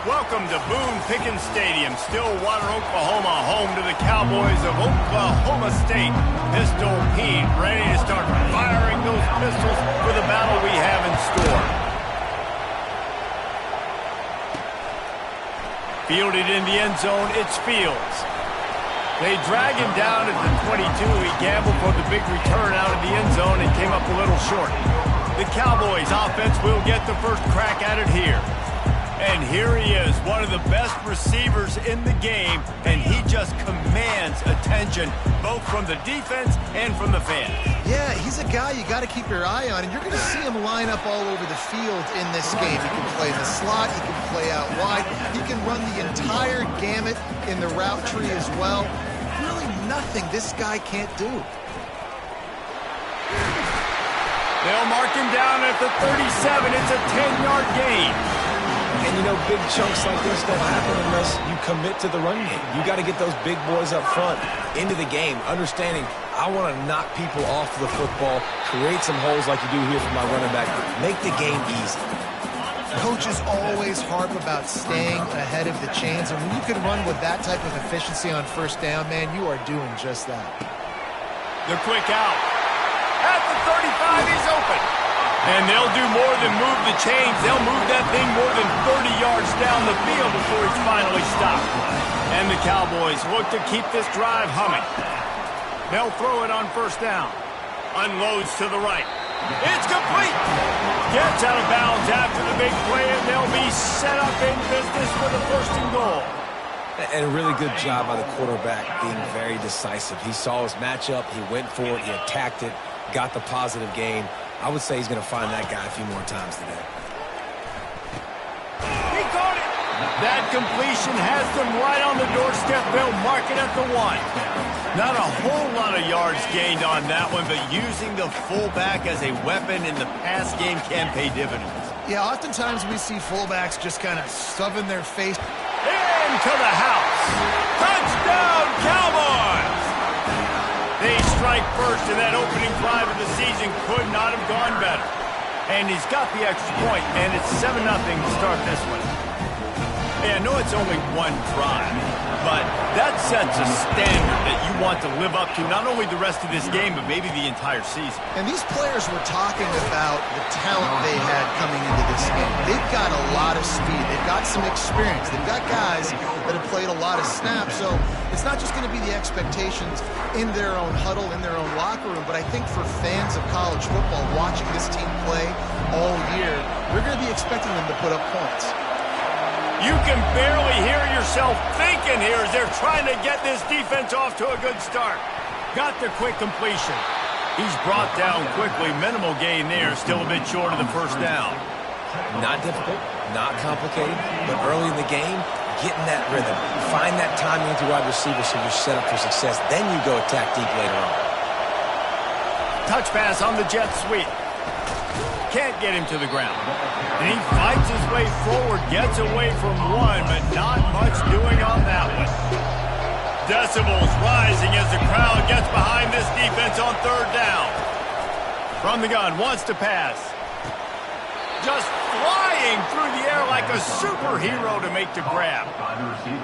Welcome to Boone Pickens Stadium, Stillwater, Oklahoma, home to the Cowboys of Oklahoma State. Pistol Pete ready to start firing those pistols for the battle we have in store. Fielded in the end zone, it's Fields. They drag him down at the 22. He gambled for the big return out of the end zone and came up a little short. The Cowboys offense will get the first crack at it here. And here he is, one of the best receivers in the game, and he just commands attention, both from the defense and from the fans. Yeah, he's a guy you got to keep your eye on, and you're going to see him line up all over the field in this game. He can play in the slot, he can play out wide, he can run the entire gamut in the route tree as well. Really nothing this guy can't do. They'll mark him down at the 37. It's a 10-yard gain. And, you know, big chunks like this don't happen unless you commit to the run game. You got to get those big boys up front into the game, understanding I want to knock people off the football, create some holes like you do here for my running back, make the game easy. Coaches always harp about staying ahead of the chains, and when you can run with that type of efficiency on first down, man, you are doing just that. The quick out. At the 35, he's open. And they'll do more than move the chains. They'll move that thing more than 30 yards down the field before he's finally stopped. And the Cowboys look to keep this drive humming. They'll throw it on first down. Unloads to the right. It's complete. Gets out of bounds after the big play, and they'll be set up in business for the first and goal. And a really good job by the quarterback being very decisive. He saw his matchup, he went for it, he attacked it, got the positive gain. I would say he's going to find that guy a few more times today. He caught it. That completion has them right on the doorstep. They'll mark it at the 1. Not a whole lot of yards gained on that one, but using the fullback as a weapon in the pass game can pay dividends. Yeah, oftentimes we see fullbacks just kind of shoving their face into the house. Touchdown, Cowboys! They strike first, and that opening drive of the season could not have gone better. And he's got the extra point, and it's 7-0 to start this one. Yeah, I know it's only one drive, but that sets a standard that you want to live up to not only the rest of this game, but maybe the entire season. And these players were talking about the talent they had coming into this game. They've got a lot of speed. They've got some experience. They've got guys that have played a lot of snaps, so it's not just going to be the expectations in their own huddle, in their own locker room, but I think for fans of college football watching this team play all year, they're going to be expecting them to put up points. You can barely hear yourself thinking here as they're trying to get this defense off to a good start. Got the quick completion. He's brought down quickly. Minimal gain there. Still a bit short of the first down. Not difficult, not complicated, but early in the game, getting that rhythm. Find that timing with your wide receiver so you're set up for success. Then you go attack deep later on. Touch pass on the jet sweep. Can't get him to the ground. And he fights his way forward, gets away from one, but not much doing on that one. Decibels rising as the crowd gets behind this defense on third down. From the gun, wants to pass. Just flying through the air like a superhero to make the grab.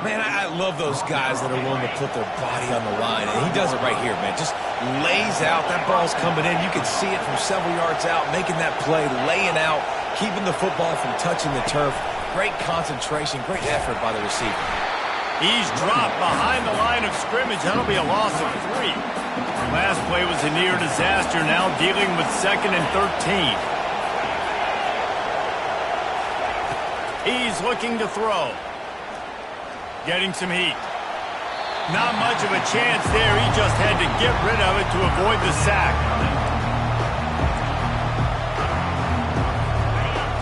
Man, I love those guys that are willing to put their body on the line, and he does it right here, man. Just lays out. That ball's coming in. You can see it from several yards out, making that play, laying out, keeping the football from touching the turf. Great concentration, great effort by the receiver. He's dropped behind the line of scrimmage. That'll be a loss of 3. Last play was a near disaster, now dealing with 2nd and 13. He's looking to throw. Getting some heat. Not much of a chance there. He just had to get rid of it to avoid the sack.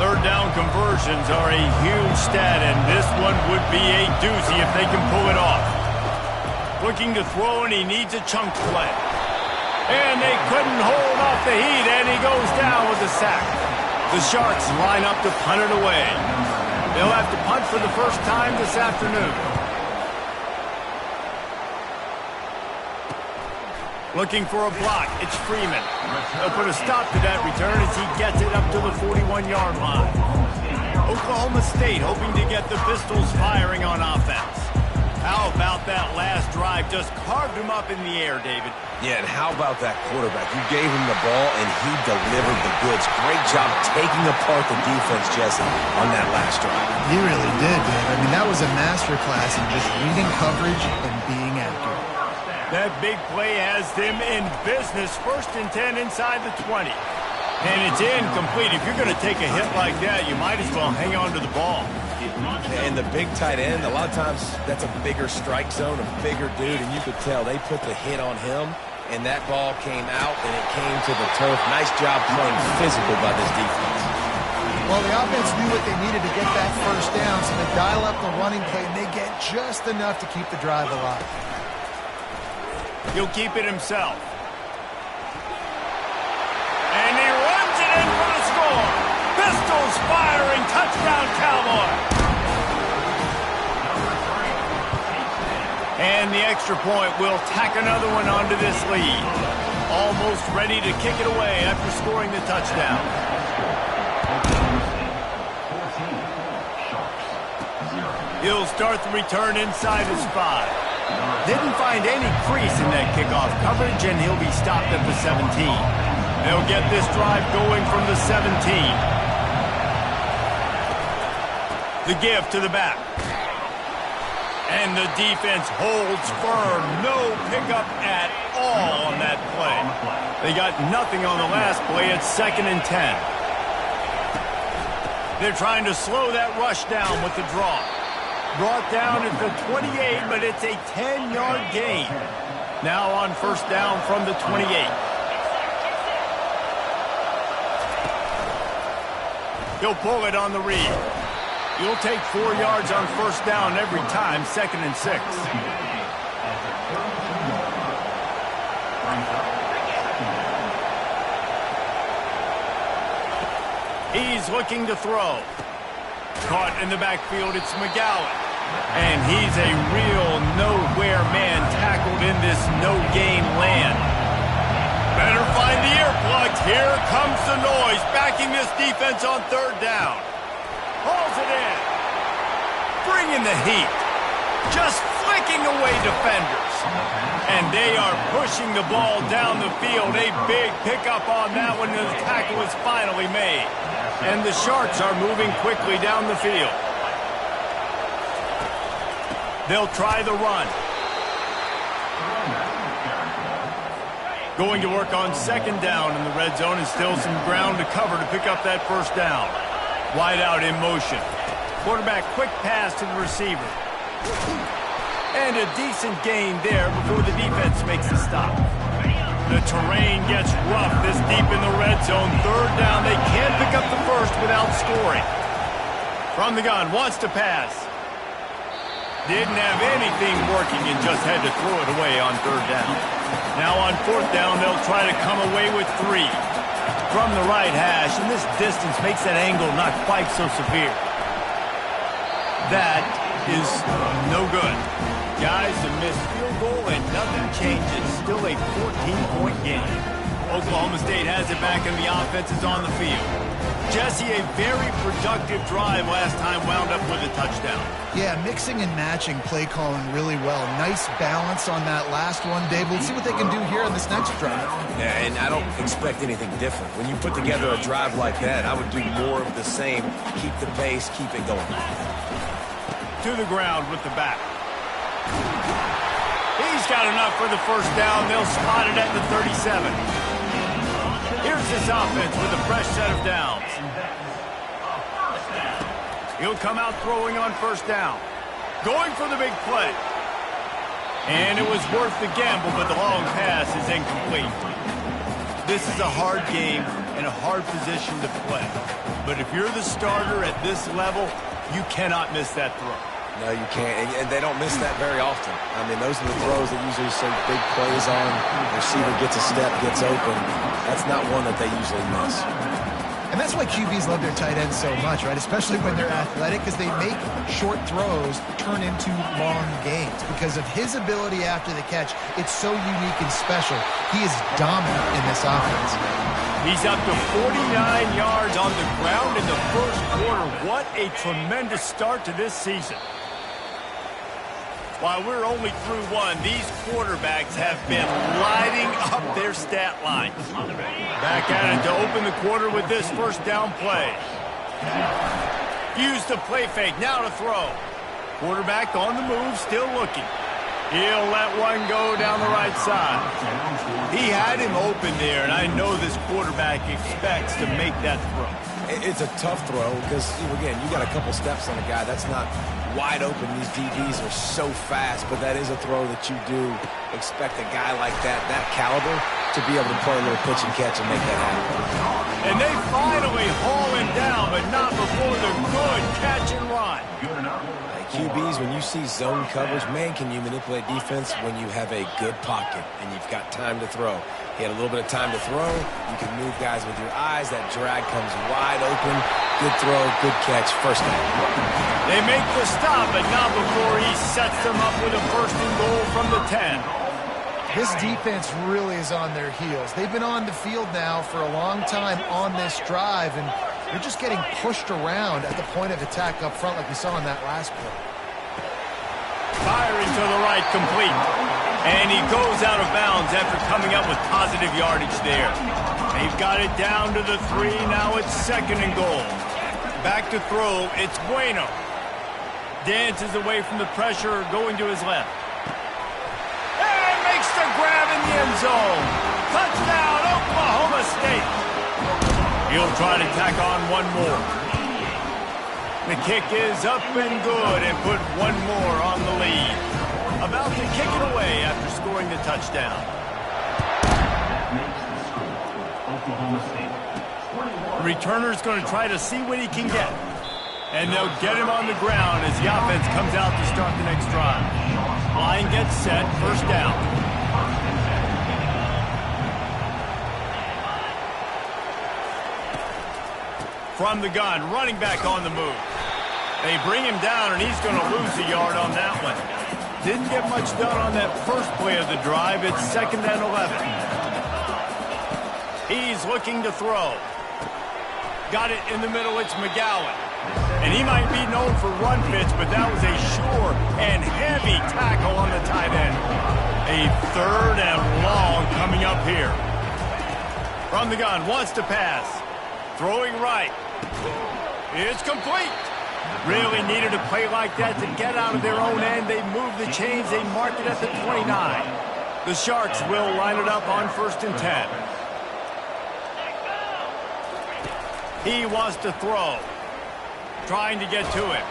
Third down conversions are a huge stat, and this one would be a doozy if they can pull it off. Looking to throw, and he needs a chunk play. And they couldn't hold off the heat, and he goes down with a sack. The Sharks line up to punt it away. They'll have to punt for the first time this afternoon. Looking for a block. It's Freeman. They'll put a stop to that return as he gets it up to the 41-yard line. Oklahoma State hoping to get the Pistols firing on offense. How about that last drive? Just carved him up in the air, David. Yeah, and how about that quarterback? You gave him the ball, and he delivered the goods. Great job taking apart the defense, Jesse, on that last drive. He really did, Dave. I mean, that was a masterclass in just reading coverage and being accurate. That big play has them in business. 1st and 10 inside the 20. And it's incomplete. If you're going to take a hit like that, you might as well hang on to the ball. And the big tight end, a lot of times that's a bigger strike zone, a bigger dude, and you could tell they put the hit on him, and that ball came out, and it came to the turf. Nice job playing physical by this defense. Well, the offense knew what they needed to get that 1st down, so they dial up the running play, and they get just enough to keep the drive alive. He'll keep it himself. And he runs it in for the score. Pistols firing, touchdown Cowboy. And the extra point will tack another one onto this lead. Almost ready to kick it away after scoring the touchdown. He'll start the return inside his 5. Didn't find any crease in that kickoff coverage, and he'll be stopped at the 17. They'll get this drive going from the 17. The give to the back. And the defense holds firm. No pickup at all on that play. They got nothing on the last play. It's 2nd and 10. They're trying to slow that rush down with the draw. Brought down at the 28, but it's a 10-yard gain. Now on 1st down from the 28. He'll pull it on the read. He'll take 4 yards on 1st down every time, 2nd and 6. He's looking to throw. Caught in the backfield, it's McGowan. And he's a real nowhere man tackled in this no-gain land. Better find the earplugs. Here comes the noise, backing this defense on 3rd down. Hauls it in. Bringing the heat. Just flicking away defenders. And they are pushing the ball down the field. A big pickup on that one, and the tackle is finally made. And the Sharks are moving quickly down the field. They'll try the run. Going to work on 2nd down in the red zone, and still some ground to cover to pick up that 1st down. Wide out in motion. Quarterback quick pass to the receiver. And a decent gain there before the defense makes a stop. The terrain gets rough this deep in the red zone. 3rd down. They can't pick up the 1st without scoring. From the gun, wants to pass. Didn't have anything working and just had to throw it away on 3rd down. Now on 4th down, they'll try to come away with 3. From the right hash, and this distance makes that angle not quite so severe. That is no good. Guys, a missed field goal and nothing changes. Still a 14-point game. Oklahoma State has it back and the offense is on the field. Jesse, a very productive drive last time, wound up with a touchdown. Yeah, mixing and matching play calling really well. Nice balance on that last one, Dave. Let's see what they can do here in this next drive. Yeah, and I don't expect anything different. When you put together a drive like that, I would do more of the same. Keep the pace, keep it going. To the ground with the back. He's got enough for the 1st down. They'll spot it at the 37. Here's this offense with a fresh set of downs. He'll come out throwing on 1st down. Going for the big play. And it was worth the gamble, but the long pass is incomplete. This is a hard game and a hard position to play. But if you're the starter at this level, you cannot miss that throw. No, you can't, and they don't miss that very often. I mean, those are the throws that usually see big plays on. The receiver gets a step, gets open. That's not one that they usually miss. And that's why QBs love their tight ends so much, right? Especially when they're athletic, because they make short throws turn into long gains. Because of his ability after the catch, it's so unique and special. He is dominant in this offense. He's up to 49 yards on the ground in the first quarter. What a tremendous start to this season. While we're only through one, these quarterbacks have been lighting up their stat line. Back at it to open the quarter with this first down play. Use the play fake, now to throw. Quarterback on the move, still looking. He'll let one go down the right side. He had him open there, and I know this quarterback expects to make that throw. It's a tough throw because, again, you got a couple steps on a guy. That's not wide open. These DBs are so fast, but that is a throw that you do expect a guy like that caliber, to be able to play a little pitch and catch and make that happen. And they finally haul him down, but not before the good catch and run. QBs, when you see zone coverage, man, can you manipulate defense when you have a good pocket and you've got time to throw. He had a little bit of time to throw. You can move guys with your eyes. That drag comes wide open. Good throw, good catch, first down. They make the stop, but not before he sets them up with a first and goal from the 10. This defense really is on their heels. They've been on the field now for a long time on this drive, and they're just getting pushed around at the point of attack up front like we saw in that last play. Firing to the right, complete. And he goes out of bounds after coming up with positive yardage there. They've got it down to the 3. Now it's second and goal. Back to throw. It's Bueno. Dances away from the pressure, going to his left. And makes the grab in the end zone. Touchdown, Oklahoma State. He'll try to tack on one more. The kick is up and good and put one more on the lead. About to kick it away after scoring the touchdown. The returner's going to try to see what he can get. And they'll get him on the ground as the offense comes out to start the next drive. Line gets set, first down. From the gun, running back on the move. They bring him down, and he's going to lose a yard on that one. Didn't get much done on that first play of the drive. It's second and 11. He's looking to throw. Got it in the middle. It's McGowan. And he might be known for run fits, but that was a sure and heavy tackle on the tight end. A third and long coming up here. From the gun, wants to pass. Throwing right. It's complete. Really needed a play like that to get out of their own end. They move the chains. They mark it at the 29. The Sharks will line it up on first and 10. He wants to throw. Trying to get to him.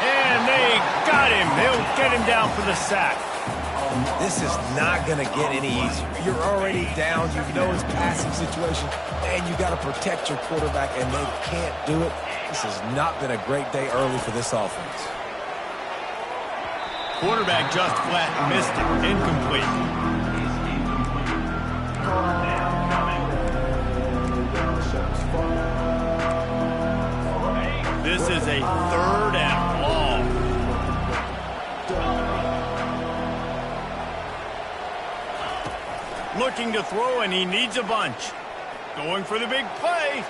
And they got him. They'll get him down for the sack. This is not going to get any easier. You're already down. You know it's a passing situation. And you got to protect your quarterback, and they can't do it. This has not been a great day early for this offense. Quarterback just flat missed it. Incomplete. This is a third and long. Looking to throw, and he needs a bunch. Going for the big play.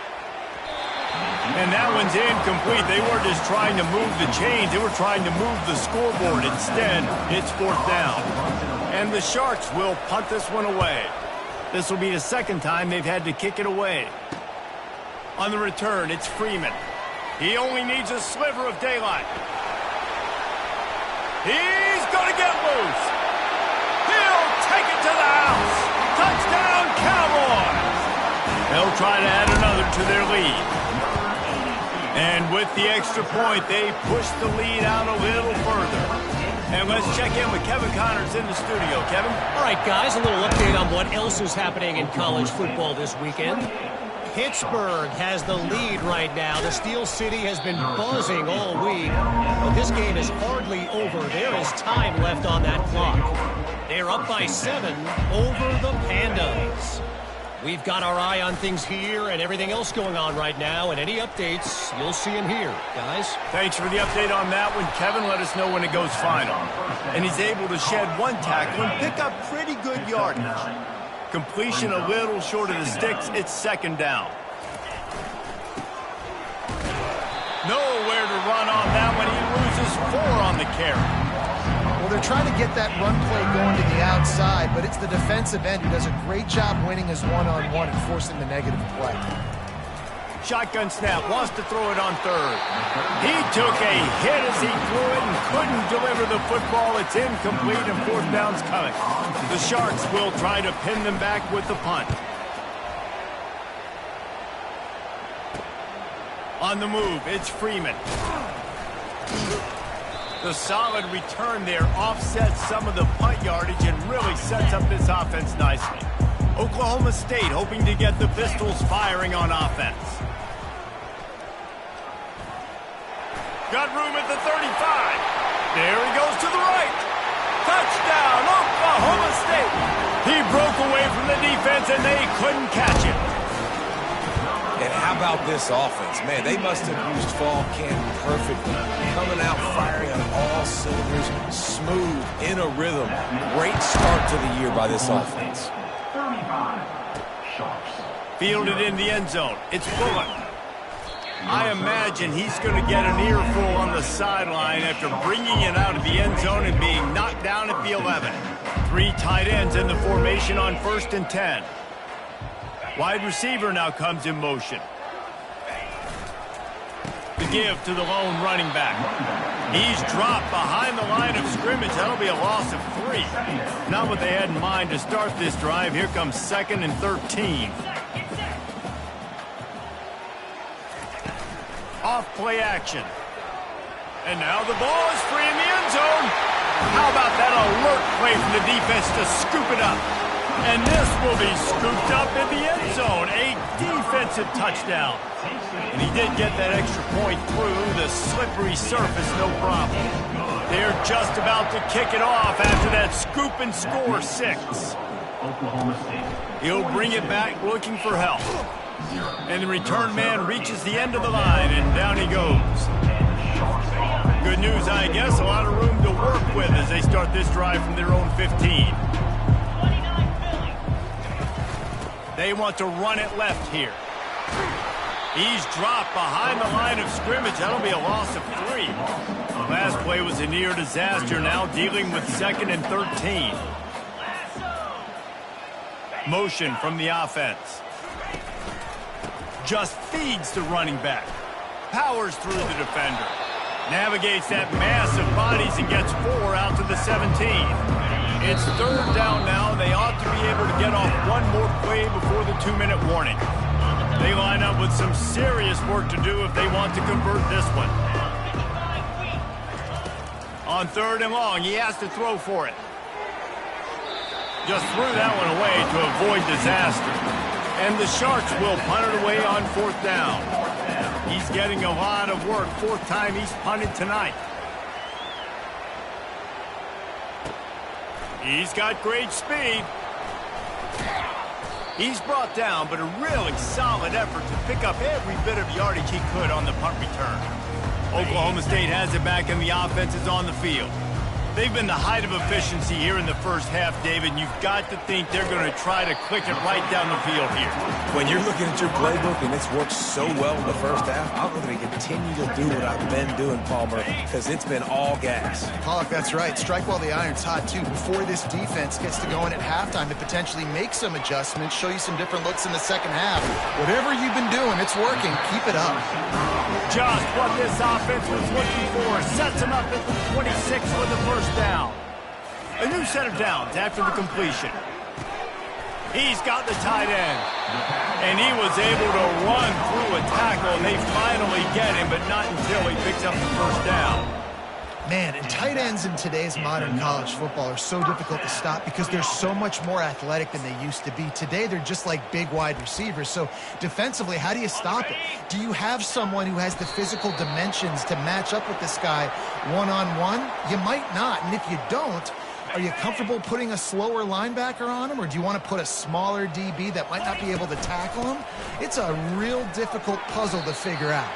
And that one's incomplete. They weren't just trying to move the chains. They were trying to move the scoreboard. Instead, it's fourth down. And the Sharks will punt this one away. This will be the second time they've had to kick it away. On the return, it's Freeman. He only needs a sliver of daylight. He's going to get loose. He'll take it to the house. Touchdown, Cowboys. They'll try to add another to their lead. And with the extra point, they push the lead out a little further. And let's check in with Kevin Connors in the studio. Kevin? All right, guys, a little update on what else is happening in college football this weekend. Pittsburgh has the lead right now. The Steel City has been buzzing all week, but this game is hardly over. There is time left on that clock. They're up by 7 over the Pandas. We've got our eye on things here and everything else going on right now, and any updates, you'll see them here, guys. Thanks for the update on that one, Kevin. Let us know when it goes final. And he's able to shed one tackle and pick up pretty good yardage. Completion a little short of the sticks. It's second down. Nowhere to run on that one. He loses 4 on the carry. Well, they're trying to get that run play going to the outside, but it's the defensive end who does a great job winning his one-on-one and forcing the negative play. Shotgun snap, wants to throw it on third. He took a hit as he threw it and couldn't deliver the football. It's incomplete and fourth down's coming. The Sharks will try to pin them back with the punt. On the move, it's Freeman. The solid return there offsets some of the punt yardage and really sets up this offense nicely. Oklahoma State hoping to get the Pistols firing on offense. Got room at the 35. There he goes to the right. Touchdown, Oklahoma State. He broke away from the defense and they couldn't catch him. And how about this offense? Man, they must have used fall camp perfectly. Coming out firing on all cylinders, smooth, in a rhythm. Great start to the year by this offense. Fielded in the end zone. It's Bullock. I imagine he's going to get an earful on the sideline after bringing it out of the end zone and being knocked down at the 11. 3 tight ends in the formation on 1st and 10. Wide receiver now comes in motion. The give to the lone running back. He's dropped behind the line of scrimmage. That'll be a loss of 3. Not what they had in mind to start this drive. Here comes 2nd and 13. Off play action. And now the ball is free in the end zone. How about that alert play from the defense to scoop it up? And this will be scooped up in the end zone. A defensive touchdown. And he did get that extra point through the slippery surface, no problem. They're just about to kick it off after that scoop and score 6. He'll bring it back looking for help. And the return man reaches the end of the line, and down he goes. Good news, I guess. A lot of room to work with as they start this drive from their own 15. They want to run it left here. He's dropped behind the line of scrimmage. That'll be a loss of 3. The last play was a near disaster, now dealing with 2nd and 13. Motion from the offense. Just feeds the running back. Powers through the defender. Navigates that mass of bodies and gets 4 out to the 17. It's 3rd down now. They ought to be able to get off one more play before the 2-minute warning. They line up with some serious work to do if they want to convert this one. On 3rd and long, he has to throw for it. Just threw that one away to avoid disaster. And the Sharks will punt it away on 4th down. He's getting a lot of work. 4th time he's punted tonight. He's got great speed. He's brought down, but a really solid effort to pick up every bit of yardage he could on the punt return. Oklahoma State has it back and the offense is on the field. They've been the height of efficiency here in the first half, David, and you've got to think they're going to try to click it right down the field here. When you're looking at your playbook and it's worked so well in the first half, I'm going to continue to do what I've been doing, Palmer, because it's been all gas. Pollock, that's right. Strike while the iron's hot, too. Before this defense gets to going at halftime to potentially make some adjustments, show you some different looks in the second half. Whatever you've been doing, it's working. Keep it up. Just what this offense was looking for. Sets him up at the 26 with the first down. A new set of downs after the completion. He's got the tight end. And he was able to run through a tackle, and they finally get him, but not until he picks up the first down. Man, and tight ends in today's modern college football are so difficult to stop because they're so much more athletic than they used to be. Today, they're just like big wide receivers. So defensively, how do you stop it? Do you have someone who has the physical dimensions to match up with this guy one-on-one? You might not. And if you don't, Are you comfortable putting a slower linebacker on him, or do you want to put a smaller DB that might not be able to tackle him? It's a real difficult puzzle to figure out.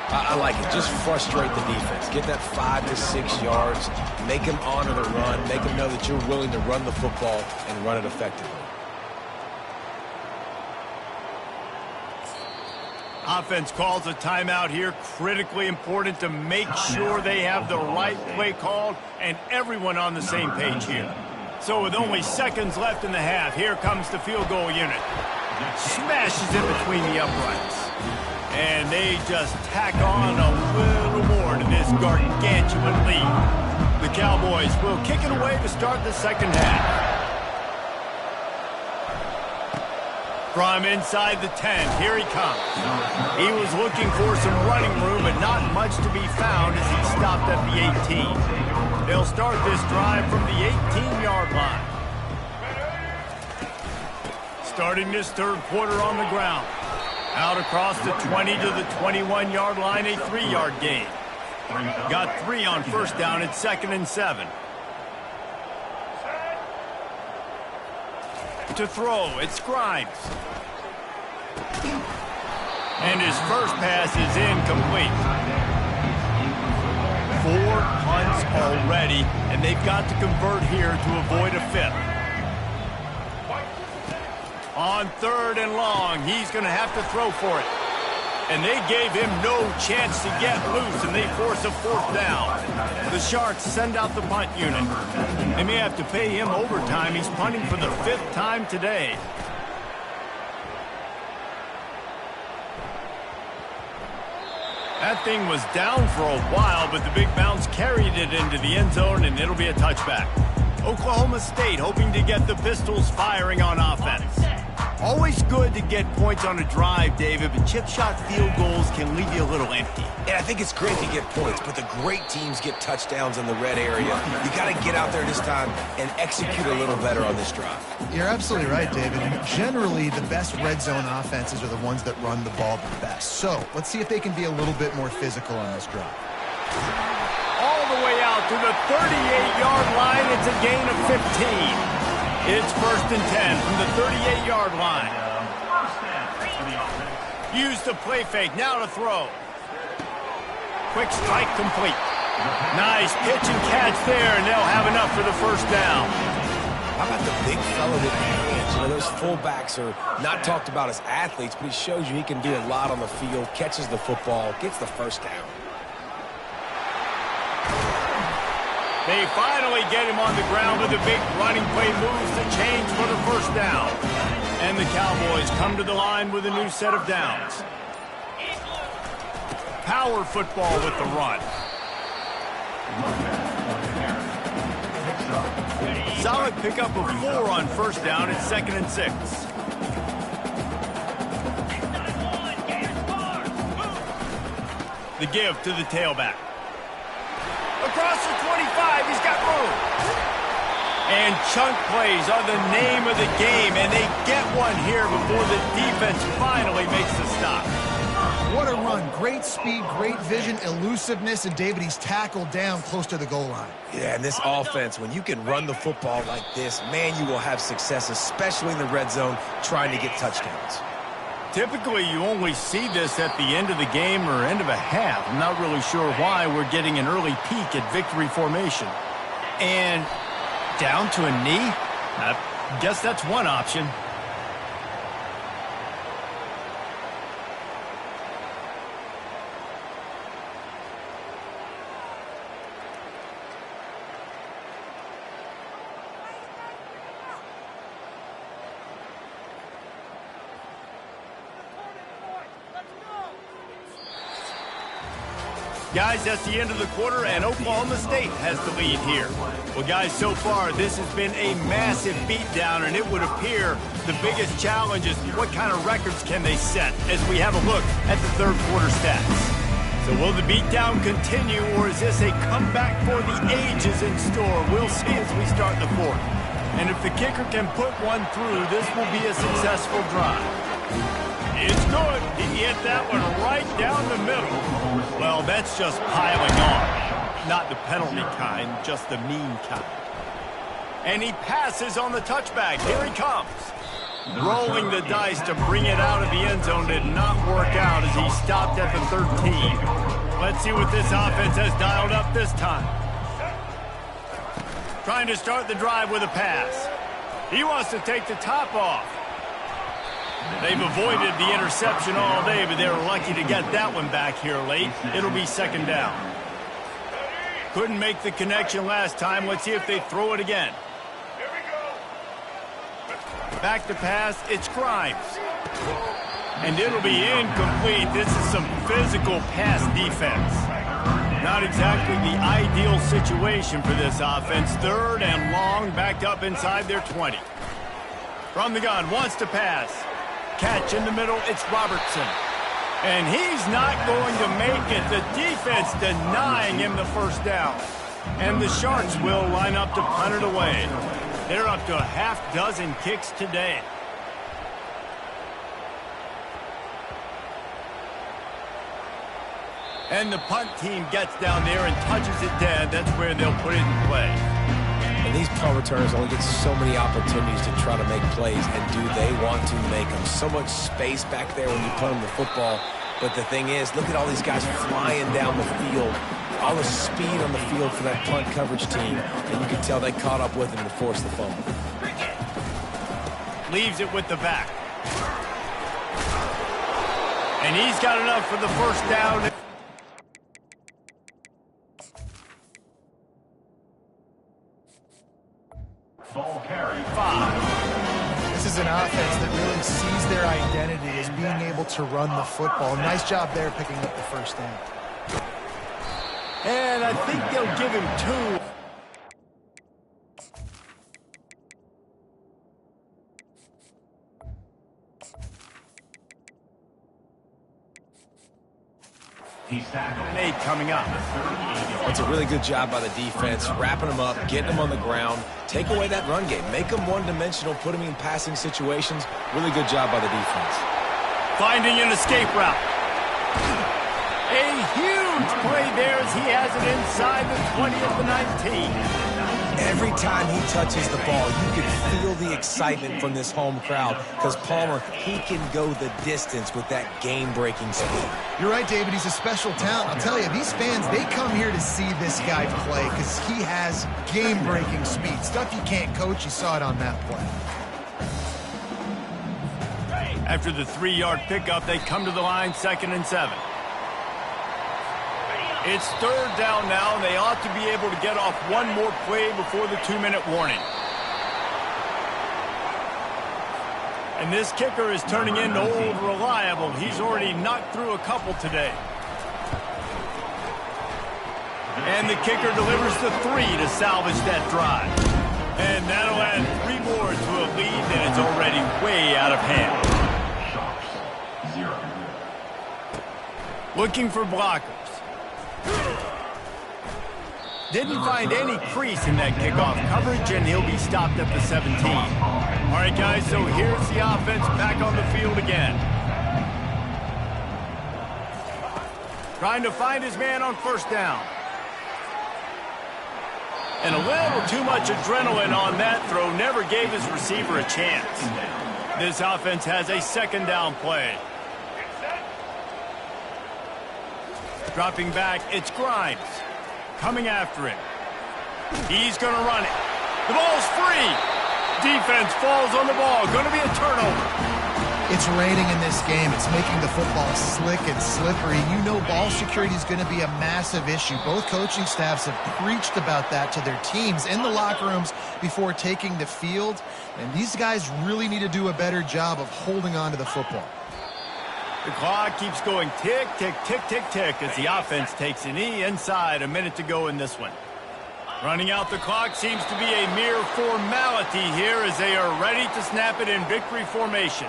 I like it. Just frustrate the defense. Get that 5 to 6 yards. Make them honor the run. Make them know that you're willing to run the football and run it effectively. Offense calls a timeout here. Critically important to make sure they have the right play called and everyone on the same page here. So with only seconds left in the half, here comes the field goal unit. Smashes in between the uprights. And they just tack on a little more to this gargantuan lead. The Cowboys will kick it away to start the second half. From inside the 10, here he comes. He was looking for some running room, but not much to be found as he stopped at the 18. They'll start this drive from the 18-yard line. Starting this third quarter on the ground. Out across the 20 to the 21-yard line, a 3-yard gain. Got 3 on first down at 2nd and 7. To throw, it's Grimes. And his first pass is incomplete. 4 punts already, and they've got to convert here to avoid a 5th. On 3rd and long, he's going to have to throw for it. And they gave him no chance to get loose, and they force a 4th down. The Sharks send out the punt unit. They may have to pay him overtime. He's punting for the 5th time today. That thing was down for a while, but the big bounce carried it into the end zone, and it'll be a touchback. Oklahoma State hoping to get the Pistols firing on offense. Always good to get points on a drive, David, but chip shot field goals can leave you a little empty. Yeah, I think it's great to get points, but the great teams get touchdowns in the red area. You got to get out there this time and execute a little better on this drive. You're absolutely right, David. Generally, the best red zone offenses are the ones that run the ball the best. So let's see if they can be a little bit more physical on this drive. All the way out to the 38-yard line. It's a gain of 15. It's 1st and 10 from the 38-yard line. Use the play fake. Now to throw. Quick strike complete. Nice pitch and catch there, and they'll have enough for the 1st down. How about the big fella with the hands? You know, those fullbacks are not talked about as athletes, but he shows you he can do a lot on the field, catches the football, gets the 1st down. They finally get him on the ground with a big running play, moves the chains for the 1st down. And the Cowboys come to the line with a new set of downs. Power football with the run. Solid pickup of 4 on 1st down at 2nd and 6. The give to the tailback. Across the 25, he's got room. And chunk plays are the name of the game, and they get one here before the defense finally makes the stop. What a run. Great speed, great vision, elusiveness, and David, he's tackled down close to the goal line. Yeah, and this offense, when you can run the football like this, man, you will have success, especially in the red zone, trying to get touchdowns. Typically, you only see this at the end of the game or end of a half. I'm not really sure why we're getting an early peek at victory formation. And down to a knee? I guess that's one option. Guys, that's the end of the quarter, and Oklahoma State has the lead here. Well, guys, so far, this has been a massive beatdown, and it would appear the biggest challenge is what kind of records can they set as we have a look at the third quarter stats. So will the beatdown continue, or is this a comeback for the ages in store? We'll see as we start the fourth. And if the kicker can put one through, this will be a successful drive. It's good. He hit that one right down the middle. Well, that's just piling on. Not the penalty kind, just the mean kind. And he passes on the touchback. Here he comes. Rolling the dice to bring it out of the end zone did not work out as he stopped at the 13. Let's see what this offense has dialed up this time. Trying to start the drive with a pass. He wants to take the top off. They've avoided the interception all day, but they're lucky to get that one back here late. It'll be second down. Couldn't make the connection last time. Let's see if they throw it again. Back to pass, it's Grimes. And it'll be incomplete. This is some physical pass defense. Not exactly the ideal situation for this offense. Third and long, backed up inside their 20. From the gun, wants to pass. Catch in the middle, it's Robertson. And he's not going to make it. The defense denying him the first down. And the Sharks will line up to punt it away. They're up to a half dozen kicks today. And the punt team gets down there and touches it dead. That's where they'll put it in play. And these punt returners only get so many opportunities to try to make plays, and do they want to make them? So much space back there when you punt them the football. But the thing is, look at all these guys flying down the field. All the speed on the field for that punt coverage team. And you can tell they caught up with him to force the fumble. Leaves it with the back. And he's got enough for the first down. This is an offense that really sees their identity as being able to run the football. Nice job there picking up the first down. And I think they'll give him 2. Nate coming up. It's a really good job by the defense, wrapping them up, getting them on the ground, take away that run game, make them one-dimensional, put them in passing situations. Really good job by the defense. Finding an escape route. A huge play there as he has it inside the 20 of the 19. Every time he touches the ball, you can feel the excitement from this home crowd because Palmer, he can go the distance with that game-breaking speed. You're right, David. He's a special talent. I'll tell you, these fans, they come here to see this guy play because he has game-breaking speed. Stuff you can't coach. You saw it on that play. After the 3-yard pickup, they come to the line, 2nd and 7. It's third down now, and they ought to be able to get off one more play before the 2-minute warning. And this kicker is turning into old reliable. He's already knocked through a couple today. And the kicker delivers the 3 to salvage that drive. And that'll add 3 more to a lead that is already way out of hand. Looking for blockers. Didn't find any crease in that kickoff coverage, and he'll be stopped at the 17. All right, guys, so here's the offense back on the field again. Trying to find his man on first down. And a little too much adrenaline on that throw. Never gave his receiver a chance. This offense has a 2nd down play. Dropping back, it's Grimes. Coming after him. He's going to run it. The ball's free. Defense falls on the ball. Going to be a turnover. It's raining in this game. It's making the football slick and slippery. You know ball security is going to be a massive issue. Both coaching staffs have preached about that to their teams in the locker rooms before taking the field. And these guys really need to do a better job of holding on to the football. The clock keeps going tick, tick, tick, tick, tick as the offense takes a knee inside. A minute to go in this one. Running out the clock seems to be a mere formality here as they are ready to snap it in victory formation.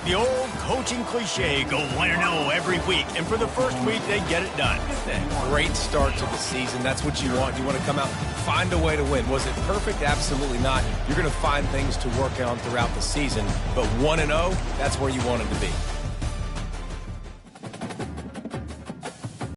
The old coaching cliche, go 1-0 every week. And for the first week, they get it done. Great start to the season. That's what you want. You want to come out, find a way to win. Was it perfect? Absolutely not. You're going to find things to work on throughout the season. But 1-0, that's where you want it to be.